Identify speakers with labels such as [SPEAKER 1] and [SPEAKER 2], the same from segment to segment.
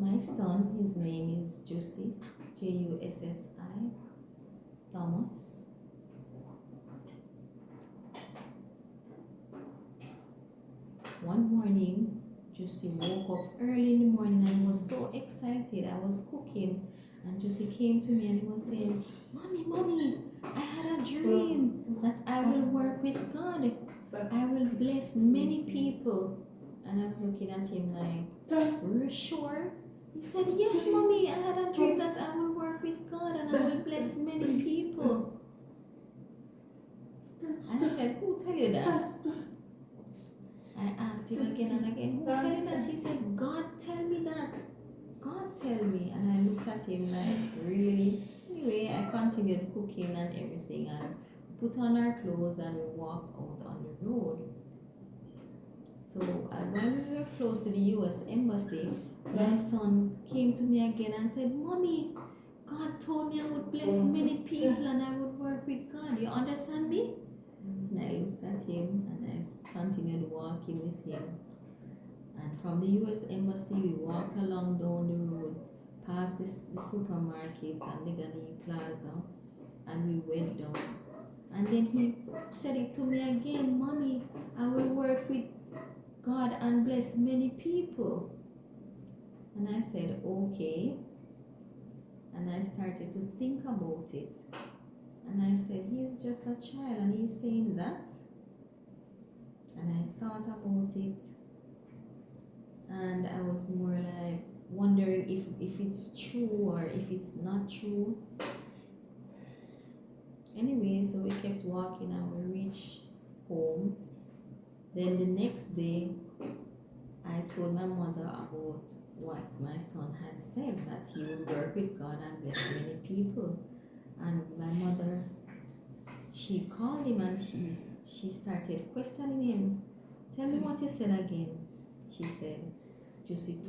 [SPEAKER 1] My son, his name is Jussi, Jussi, Thomas. One morning, Jussi woke up early in the morning and was so excited. I was cooking, and Jussi came to me and he was saying, "Mommy, mommy, I had a dream that I will work with God. I will bless many people." And I was looking at him like, "Are you sure?" He said, "Yes, mommy, I had a dream that I will work with God and I will bless many people." And I said, "Who tell you that?" I asked him again and again, "Who tell you that?" He said, "God tell me that. God tell me." And I looked at him like, "Really?" Anyway, I continued cooking and everything and put on our clothes and we walked out on the road. So when we were close to the US Embassy, my son came to me again and said, "Mommy, God told me I would bless many people and I would work with God. You understand me?" And I looked at him and I continued walking with him. And from the US Embassy, we walked along down the road, past the supermarket and the Ghani Plaza, and we went down. And then he said it to me again, "Mommy, I will work with God and bless many people." And I said, "Okay." And I started to think about it. And I said, "He's just a child and he's saying that." And I thought about it. And I was more like wondering if it's true or if it's not true. Anyway, so we kept walking and we reached home. Then the next day, I told my mother about what my son had said, that he would work with God and bless many people. And my mother, she called him and she started questioning him. "Tell me what you said again." She said, "Jussi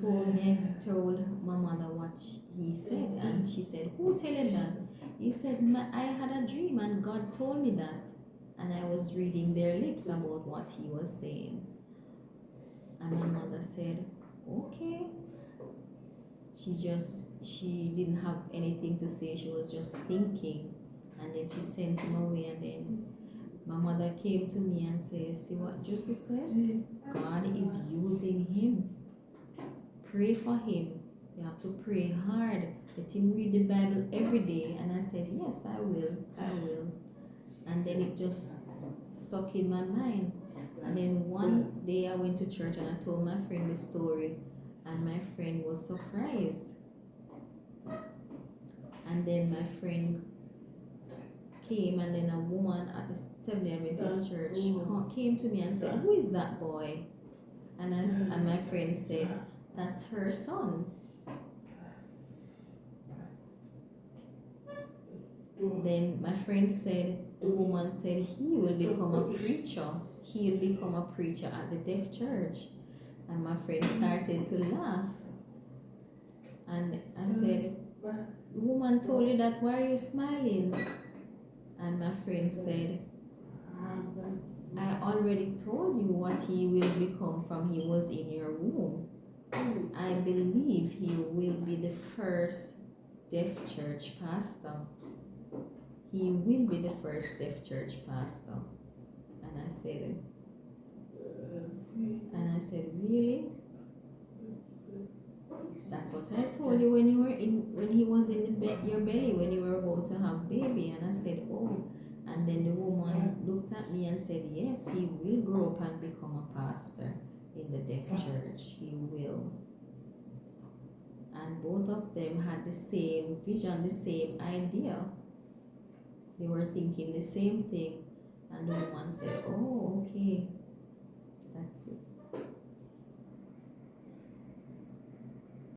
[SPEAKER 1] told my mother what he said." And she said, "Who tell him that?" He said, "I had a dream and God told me that." And I was reading their lips about what he was saying. And my mother said, "Okay." She didn't have anything to say. She was just thinking. And then she sent him away. And then my mother came to me and said, "See what Jussi said? God is using him. Pray for him. You have to pray hard. Let him read the Bible every day." And I said, "Yes, I will. And then it just stuck in my mind. And then one day I went to church and I told my friend the story. And my friend was surprised. And then my friend came, and then a woman at the Seventh-day Adventist church came to me and said, "Who is that boy?" And my friend said, "That's her son." Then my friend said, the woman said, "He will become a preacher. He'll become a preacher at the deaf church." And my friend started to laugh. And I said, "The woman told you that, why are you smiling?" And my friend said, "I already told you what he will become from he was in your womb. I believe he will be the first deaf church pastor. He will be the first deaf church pastor." And I said, "Really? That's what I told you when he was in your belly, when you were about to have baby." And I said, "Oh." And then the woman looked at me and said, "Yes, he will grow up and become a pastor in the deaf church. He will." And both of them had the same vision, the same idea. They were thinking the same thing. And the woman said, "Oh, okay. That's it."